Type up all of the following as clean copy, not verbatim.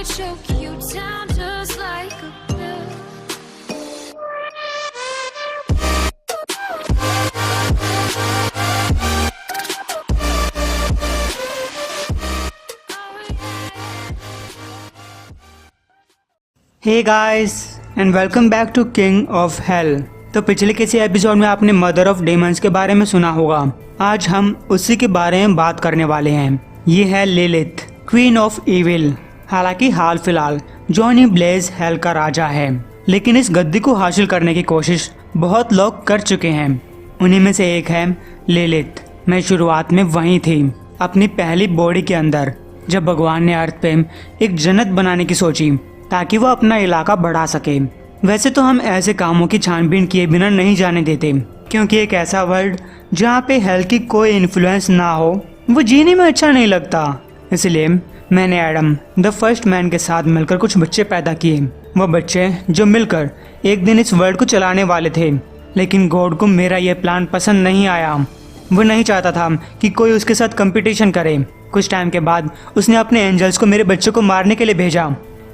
may choke you down just like a pill. Hey guys and welcome back to king of hell. तो पिछले किसी episode में आपने mother of demons के बारे में सुना होगा। आज हम उसी के बारे में बात करने वाले हैं। ये है लिलिथ, क्वीन ऑफ इविल। हालांकि हाल फिलहाल जॉनी ब्लेज हेल का राजा है, लेकिन इस गद्दी को हासिल करने की कोशिश बहुत लोग कर चुके हैं। उन्हीं में से एक है लिलिथ। मैं शुरुआत में वहीं थी, अपनी पहली बॉडी के अंदर, जब भगवान ने अर्थ पे एक जन्नत बनाने की सोची ताकि वो अपना इलाका बढ़ा सके। वैसे तो हम ऐसे कामों की छानबीन किए बिना नहीं जाने देते, क्योंकि एक ऐसा वर्ल्ड जहाँ पे हेल की कोई इन्फ्लुएंस ना हो वो जीने में अच्छा नहीं लगता। इसलिए मैंने एडम द फर्स्ट मैन के साथ मिलकर कुछ बच्चे पैदा किए। वो बच्चे जो मिलकर एक दिन इस वर्ल्ड को चलाने वाले थे। लेकिन गॉड को मेरा यह प्लान पसंद नहीं आया। वो नहीं चाहता था कि कोई उसके साथ कंपटीशन करे। कुछ टाइम के बाद उसने अपने एंजल्स को मेरे बच्चों को मारने के लिए भेजा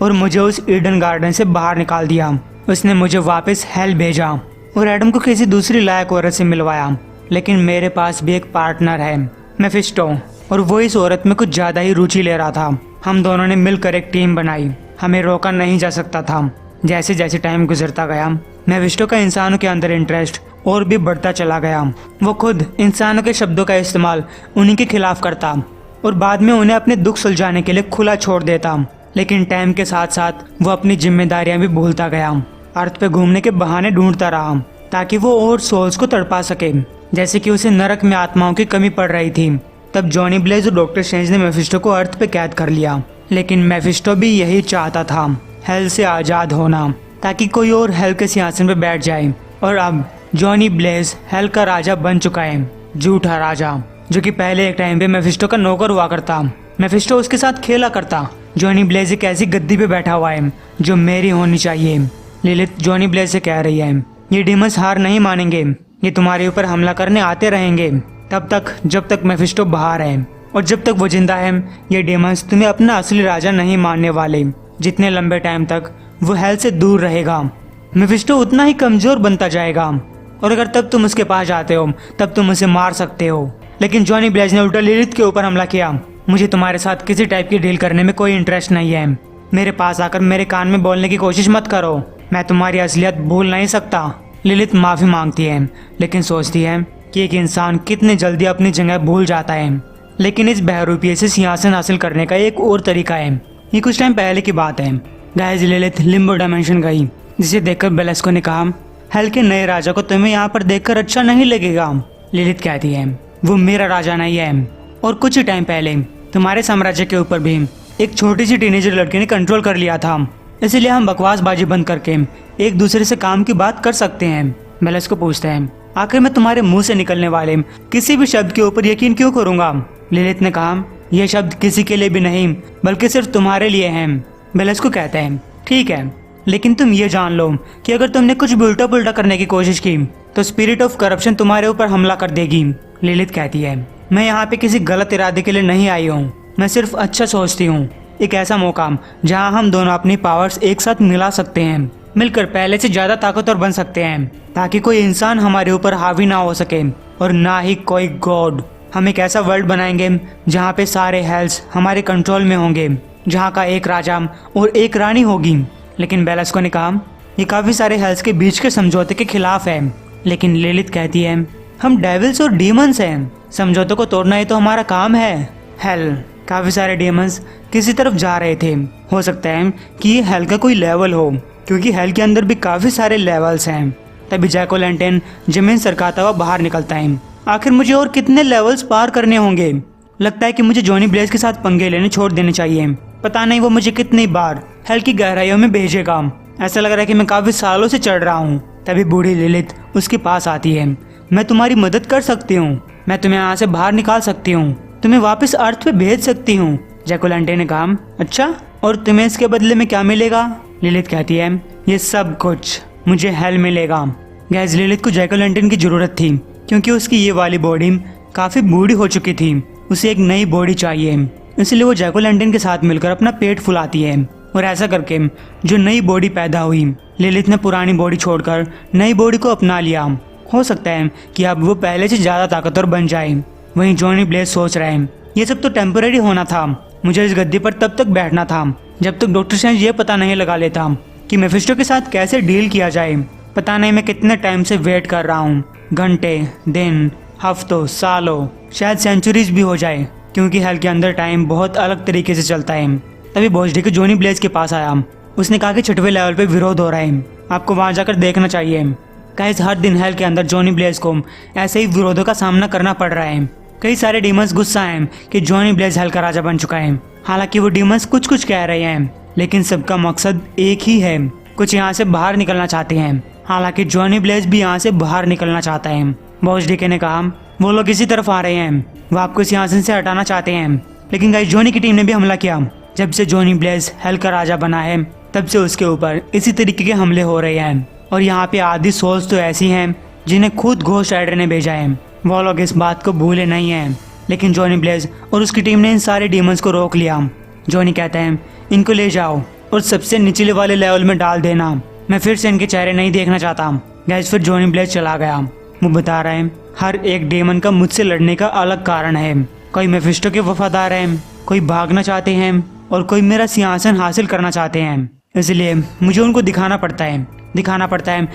और मुझे उस ईडन गार्डन से बाहर निकाल दिया। उसने मुझे वापस हेल भेजा और एडम को किसी दूसरी लायक औरत से मिलवाया। लेकिन मेरे पास भी एक पार्टनर है, मेफिस्टो, और वो इस औरत में कुछ ज्यादा ही रुचि ले रहा था। हम दोनों ने मिलकर एक टीम बनाई। हमें रोका नहीं जा सकता था। जैसे जैसे टाइम गुजरता गया, मेफिस्टो का इंसानों के अंदर इंटरेस्ट और भी बढ़ता चला गया। वो खुद इंसानों के शब्दों का इस्तेमाल उन्हीं के खिलाफ करता और बाद में उन्हें अपने दुख सुलझाने के लिए खुला छोड़ देता। लेकिन टाइम के साथ साथ वो अपनी जिम्मेदारियां भी भूलता गया। अर्थ पे घूमने के बहाने ढूंढता रहा ताकि वो और सोल्स को तड़पा सके, जैसे कि उसे नरक में आत्माओं की कमी पड़ रही थी। तब जॉनी ब्लेज और डॉक्टर स्ट्रेंज ने मेफिस्टो को अर्थ पे कैद कर लिया। लेकिन मेफिस्टो भी यही चाहता था, हेल से आजाद होना, ताकि कोई और हेल के सिंहासन पे बैठ जाए। और अब जॉनी ब्लेज हेल का राजा बन चुका है, झूठा राजा, जो कि पहले एक टाइम पे मेफिस्टो का नौकर हुआ करता। मेफिस्टो उसके साथ खेला करता। जॉनी ब्लेज एक ऐसी गद्दी पे बैठा हुआ है जो मेरी होनी चाहिए। लिलिथ जॉनी ब्लेज से कह रही है, ये डीमंस हार नहीं मानेंगे, ये तुम्हारे ऊपर हमला करने आते रहेंगे तब तक जब तक मेफिस्टो बाहर है। और जब तक वो जिंदा है, ये डीमंस तुम्हें अपना असली राजा नहीं मानने वाले। जितने लंबे टाइम तक वो हेल से दूर रहेगा, मेफिस्टो उतना ही कमजोर बनता जाएगा। और अगर तब तुम उसके पास जाते हो तब तुम उसे मार सकते हो। लेकिन जॉनी ब्लेज ने उल्टा लिलिथ के ऊपर हमला किया। मुझे तुम्हारे साथ किसी टाइप की डील करने में कोई इंटरेस्ट नहीं है। मेरे पास आकर मेरे कान में बोलने की कोशिश मत करो। मैं तुम्हारी असलियत भूल नहीं सकता। लिलिथ माफी मांगती है, लेकिन सोचती है कि एक इंसान कितने जल्दी अपनी जगह भूल जाता है। लेकिन इस बहरूपिये से सिंहासन हासिल करने का एक और तरीका है। ये कुछ टाइम पहले की बात है। गाइस, लिलिथ लिम्बो डायमेंशन गई, जिसे देखकर बेलेस्को ने कहा, हेल के नए राजा को तुम्हें यहाँ पर देखकर अच्छा नहीं लगेगा। लिलिथ कहती है, वो मेरा राजा नहीं है, और कुछ ही टाइम पहले तुम्हारे साम्राज्य के ऊपर भी एक छोटी सी टीनेजर लड़की ने कंट्रोल कर लिया था। इसलिए हम बकवासबाजी बंद करके एक दूसरे से काम की बात कर सकते हैं। बेलेस्को पूछते हैं, आखिर मैं तुम्हारे मुंह से निकलने वाले किसी भी शब्द के ऊपर यकीन क्यों करूंगा? लिलिथ ने कहा, यह शब्द किसी के लिए भी नहीं बल्कि सिर्फ तुम्हारे लिए है। बेलेस्को कहते हैं, ठीक है, लेकिन तुम ये जान लो कि अगर तुमने कुछ भी उल्टा पुल्टा करने की कोशिश की तो स्पिरिट ऑफ करप्शन तुम्हारे ऊपर हमला कर देगी। लिलिथ कहती है, मैं यहाँ पे किसी गलत इरादे के लिए नहीं आई हूँ, मैं सिर्फ अच्छा सोचती हूँ। एक ऐसा मौका जहाँ हम दोनों अपनी पावर्स एक साथ मिला सकते हैं, मिलकर पहले से ज्यादा ताकतवर बन सकते हैं, ताकि कोई इंसान हमारे ऊपर हावी ना हो सके और ना ही कोई गॉड। हम एक ऐसा वर्ल्ड बनाएंगे जहाँ पे सारे हेल्स हमारे कंट्रोल में होंगे, जहाँ का एक राजा और एक रानी होगी। लेकिन बेलेस्को ने कहा, ये काफी सारे हेल्स के बीच के समझौते के खिलाफ है। लेकिन लिलिथ कहती है, हम डेविल्स और डीमंस हैं, समझौतों को तोड़ना ही तो हमारा काम है। हेल, काफी सारे डीमंस किसी तरफ जा रहे थे। हो सकता है कि ये हेल का कोई लेवल हो, क्योंकि हेल के अंदर भी काफी सारे लेवल्स हैं। तभी जैक ओ लैंटर्न जमीन सरकाता हुआ बाहर निकलता है। आखिर मुझे और कितने लेवल्स पार करने होंगे? लगता है कि मुझे जॉनी ब्लेज के साथ पंगे लेने छोड़ देने चाहिए। पता नहीं वो मुझे कितनी बार हेल की गहराइयों में भेजेगा। ऐसा लग रहा है कि मैं काफी सालों से चढ़ रहा हूँ। तभी बूढ़ी लिलिथ उसके पास आती है। मैं तुम्हारी मदद कर सकती हूँ, मैं तुम्हें यहाँ से बाहर निकाल सकती हूँ, तुम्हें वापस अर्थ पे भेज सकती हूँ। जैक ओ लैंटर्न ने कहा, अच्छा, और तुम्हें इसके बदले में क्या मिलेगा? लिलिथ कहती है, ये सब कुछ मुझे हेल मिलेगा। गैस, लिलिथ को जैक ओ लैंटर्न की जरूरत थी, क्योंकि उसकी ये वाली बॉडी काफी बूढ़ी हो चुकी थी। उसे एक नई बॉडी चाहिए। इसलिए वो जैक ओ लैंटर्न के साथ मिलकर अपना पेट फुलाती है और ऐसा करके जो नई बॉडी पैदा हुई, लिलिथ ने पुरानी बॉडी छोड़कर नई बॉडी को अपना लिया। हो सकता है कि अब वो पहले से ज्यादा ताकतवर बन जाए। वहीं जॉनी ब्लेज सोच रहे हैं ये सब तो टेम्पररी होना था, मुझे इस गद्दी पर तब तक बैठना था जब तक डॉक्टर स्ट्रेंज ये पता नहीं लगा लेता कि मेफिस्टो के साथ कैसे डील किया जाए। पता नहीं मैं कितने टाइम से वेट कर रहा हूँ, घंटे, दिन, हफ्तों, सालों, शायद सेंचुरीज भी हो जाए, क्योंकि हेल के अंदर टाइम बहुत अलग तरीके से चलता है। तभी बॉस डी जॉनी ब्लेज के पास आया। उसने कहा कि 6वें लेवल पे विरोध हो रहा है, आपको वहां जाकर देखना चाहिए। गाइस, हर दिन हेल के अंदर जॉनी ब्लेज को ऐसे ही विरोधों का सामना करना पड़ रहा है। कई सारे डीमंस गुस्सा हैं कि जॉनी ब्लेज हेल का राजा बन चुका है। हालांकि वो डीमंस कुछ कुछ कह रहे हैं, लेकिन सबका मकसद एक ही है, कुछ यहाँ से बाहर निकलना चाहते हैं। हालांकि जॉनी ब्लेज भी यहाँ से बाहर निकलना चाहता है। बॉस डीके ने कहा वो लोग इसी तरफ आ रहे हैं, वो आपको इस सिंहासन से हटाना चाहते हैं। लेकिन गाइस, जॉनी की टीम ने भी हमला किया। जब से जॉनी ब्लेज हेल का राजा बना है तब से उसके ऊपर इसी तरीके के हमले हो रहे हैं। और यहाँ पे आधी सोल्स तो ऐसी हैं जिन्हें खुद घोस्ट राइडर ने भेजा है। वो लोग इस बात को भूले नहीं हैं, लेकिन जॉनी ब्लेज और उसकी टीम ने इन सारे डीमंस को रोक लिया। जॉनी कहता है इनको ले जाओ और सबसे निचले वाले लेवल में डाल देना, मैं फिर से इनके चेहरे नहीं देखना चाहता। गाइस, फिर जॉनी ब्लेज चला गया। वो बता रहे हैं हर एक डेमन का मुझसे लड़ने का अलग कारण है। कोई मेफिस्टो के वफादार हैं, कोई भागना चाहते हैं और कोई मेरा सिंहासन हासिल करना चाहते हैं। इसलिए मुझे उनको दिखाना पड़ता है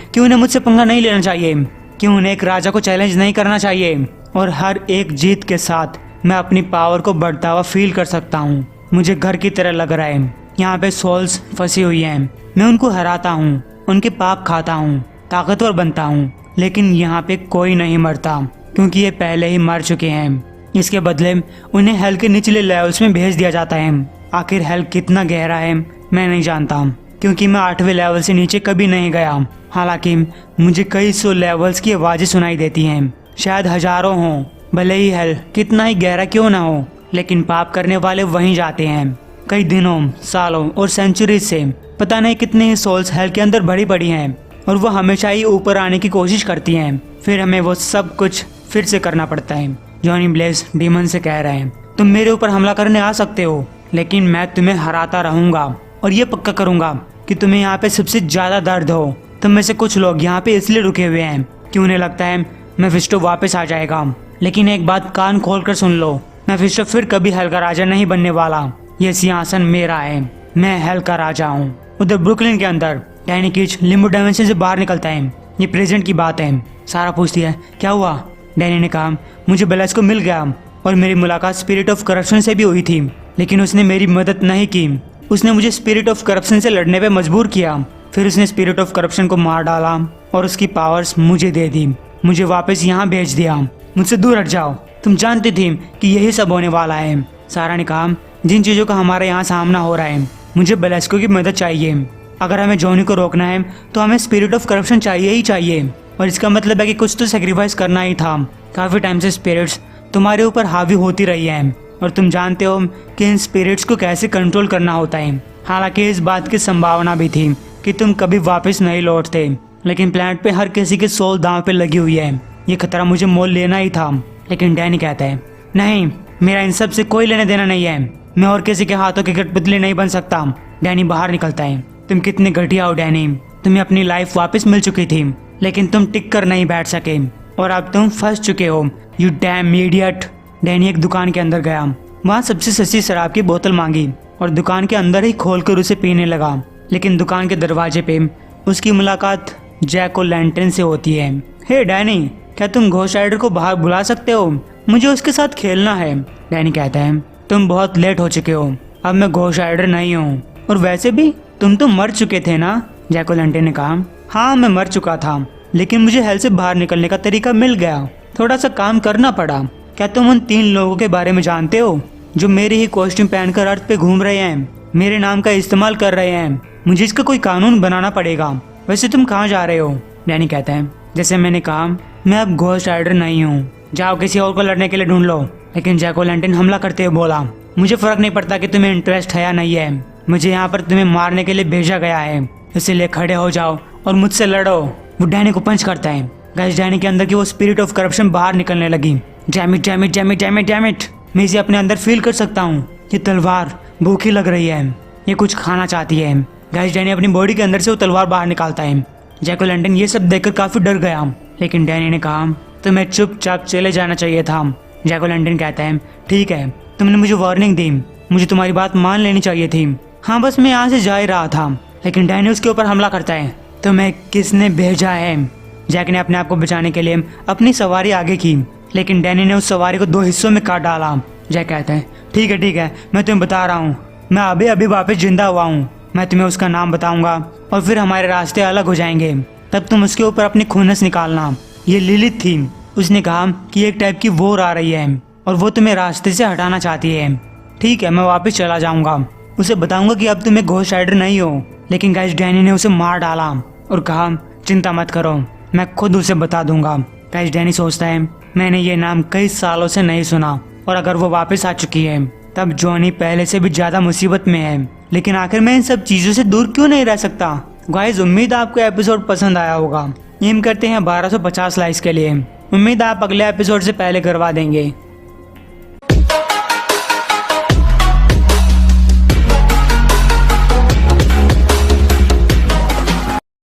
कि उन्हें मुझसे पंगा नहीं लेना चाहिए, कि उन्हें एक राजा को चैलेंज नहीं करना चाहिए। और हर एक जीत के साथ मैं अपनी पावर को बढ़ता हुआ फील कर सकता हूँ। मुझे घर की तरह लग रहा है। यहाँ पे सोल्स फंसी हुई हैं, मैं उनको हराता हूँ, उनके पाप खाता हूँ, ताकतवर बनता हूँ, लेकिन यहाँ पे कोई नहीं मरता, क्योंकि ये पहले ही मर चुके हैं। इसके बदले उन्हें हेल के निचले लेवल्स में भेज दिया जाता है। आखिर हेल कितना गहरा है मैं नहीं जानता, क्योंकि मैं 8वें लेवल से नीचे कभी नहीं गया। हालांकि मुझे कई 100 लेवल्स की आवाजें सुनाई देती हैं, शायद हजारों हों। भले ही हेल कितना ही गहरा क्यों ना हो, लेकिन पाप करने वाले वहीं जाते हैं। कई दिनों, सालों और सेंचुरीज से पता नहीं कितनी ही सोल्स हेल के अंदर भरी पड़ी हैं, और वो हमेशा ही ऊपर आने की कोशिश करती हैं। फिर हमें वो सब कुछ फिर से करना पड़ता है। जॉनी ब्लेज डीमन से कह रहे हैं तुम मेरे ऊपर हमला करने आ सकते हो, लेकिन मैं तुम्हें हराता रहूंगा और ये पक्का करूंगा कि तुम्हें यहाँ पे सबसे ज्यादा दर्द हो। तुम में से कुछ लोग यहाँ पे इसलिए रुके हुए हैं कि उन्हें लगता है मेफिस्टो वापस आ जाएगा। लेकिन एक बात कान खोल कर सुन लो, मेफिस्टो फिर कभी हेल का राजा नहीं बनने वाला। ये सिंहासन मेरा है, मैं हेल का राजा हूँ। उधर ब्रुकलिन के अंदर डैनी कीच लिम्बो डायमेंशन से बाहर निकलता है। ये प्रेजेंट की बात है। सारा पूछती है क्या हुआ। डैनी ने कहा मुझे बेलेस्को मिल गया और मेरी मुलाकात स्पिरिट ऑफ करप्शन से भी हुई थी, लेकिन उसने मेरी मदद नहीं की। उसने मुझे स्पिरिट ऑफ करप्शन से लड़ने पे मजबूर किया। फिर उसने स्पिरिट ऑफ करप्शन को मार डाला और उसकी पावर्स मुझे दे दी, मुझे वापस यहाँ भेज दिया। मुझसे दूर हट जाओ, तुम जानती थी कि यही सब होने वाला है। सारा ने कहा जिन चीजों का हमारे यहाँ सामना हो रहा है, मुझे बेलेस्को की मदद चाहिए। अगर हमें जॉनी को रोकना है तो हमें स्पिरिट ऑफ करप्शन चाहिए ही चाहिए, और इसका मतलब है कि कुछ तो सेक्रीफाइस करना ही था। काफी टाइम से स्पिरिट्स तुम्हारे ऊपर हावी होती रही हैं, और तुम जानते हो कि इन स्पिरिट्स को कैसे कंट्रोल करना होता है। हालांकि इस बात की संभावना भी थी कि तुम कभी वापस नहीं लौटते, लेकिन प्लैनेट पे हर किसी की सोल दांव पे लगी हुई है। ये खतरा मुझे मोल लेना ही था। लेकिन डैनी कहता है नहीं, मेरा इन सब से कोई लेने देना नहीं है, मैं और किसी के हाथों के कठपुतली नहीं बन सकता। डैनी बाहर निकलता है। तुम कितने घटिया हो डैनी, तुम्हें अपनी लाइफ वापस मिल चुकी थी, लेकिन तुम टिक कर नहीं बैठ सके और अब तुम फंस चुके हो, यू डैम इडियट। डैनी एक दुकान के अंदर गया, वहाँ सबसे सस्ती शराब की बोतल मांगी और दुकान के अंदर ही खोलकर उसे पीने लगा। लेकिन दुकान के दरवाजे पे उसकी मुलाकात जैक ओ लैंटर्न से होती है। हे डैनी, क्या तुम घोस्ट राइडर को बाहर बुला सकते हो, मुझे उसके साथ खेलना है। डैनी कहता है तुम बहुत लेट हो चुके हो, अब मैं घोस्ट राइडर नहीं हूँ, और वैसे भी तुम तो मर चुके थे ना। जैक ओ लैंटर्न ने कहा हाँ मैं मर चुका था, लेकिन मुझे हेल से बाहर निकलने का तरीका मिल गया, थोड़ा सा काम करना पड़ा। क्या तुम उन 3 लोगों के बारे में जानते हो जो मेरे ही कॉस्ट्यूम पहनकर अर्थ पे घूम रहे हैं, मेरे नाम का इस्तेमाल कर रहे हैं? मुझे इसका कोई कानून बनाना पड़ेगा। वैसे तुम कहाँ जा रहे हो? डैनी कहता है जैसे मैंने कहा मैं अब घोस्ट राइडर नहीं हूँ, जाओ किसी और को लड़ने के लिए ढूंढ लो। लेकिन जैक ओ लैंटर्न हमला करते हुए बोला मुझे फर्क नहीं पड़ता कि तुम्हें इंटरेस्ट है या नहीं है, मुझे यहाँ पर तुम्हें मारने के लिए भेजा गया है, इसीलिए खड़े हो जाओ और मुझसे लड़ो। वो डैनी को पंच करता है। गाइस, डैनी के अंदर की वो स्पिरिट ऑफ करप्शन बाहर निकलने लगी। Damn it, damn it, damn it, damn it, damn it. मैं इसे अपने अंदर फील कर सकता हूँ। ये तलवार भूखी लग रही है, ये कुछ खाना चाहती है। गाइस डैनी अपनी बॉडी के अंदर से वो तलवार बाहर निकालता है। जैक ओ लैंटर्न ये सब देखकर काफी डर गया, लेकिन डैनी ने कहा तुम्हें चुपचाप चले जाना चाहिए था। जैक ओ लैंटर्न कहता है ठीक है, तुमने मुझे वार्निंग दी, मुझे तुम्हारी बात मान लेनी चाहिए थी। हाँ बस मैं यहाँ से जा ही रहा था। लेकिन डैनी उसके ऊपर हमला करता है। तुम्हें किसने भेजा है? जैक ने अपने आप को बचाने के लिए अपनी सवारी आगे की, लेकिन डैनी ने उस सवारी को 2 हिस्सों में काट डाला। जैक कहता है ठीक है, मैं तुम्हें बता रहा हूँ, मैं अभी अभी वापस जिंदा हुआ हूँ। मैं तुम्हें उसका नाम बताऊंगा और फिर हमारे रास्ते अलग हो जाएंगे, तब तुम उसके ऊपर अपनी खुन्नस निकालना। ये लिलिथ थी, उसने कहा कि एक टाइप की वॉर आ रही है और वो तुम्हें रास्ते से हटाना चाहती है। ठीक है, मैं वापस चला जाऊंगा, उसे बताऊंगा कि अब तुम एक घोस्ट राइडर नहीं हो। लेकिन गाइस डैनी ने उसे मार डाला और कहा चिंता मत करो, मैं खुद उसे बता दूंगा। गाइस डैनी सोचता है मैंने ये नाम कई सालों से नहीं सुना, और अगर वो वापस आ चुकी है तब जॉनी पहले से भी ज्यादा मुसीबत में है। लेकिन आखिर मैं इन सब चीजों से दूर क्यों नहीं रह सकता? गाइस उम्मीद आपको एपिसोड पसंद आया होगा। एम करते हैं 1250 लाइक्स के लिए। उम्मीद आप अगले एपिसोड से पहले करवा देंगे।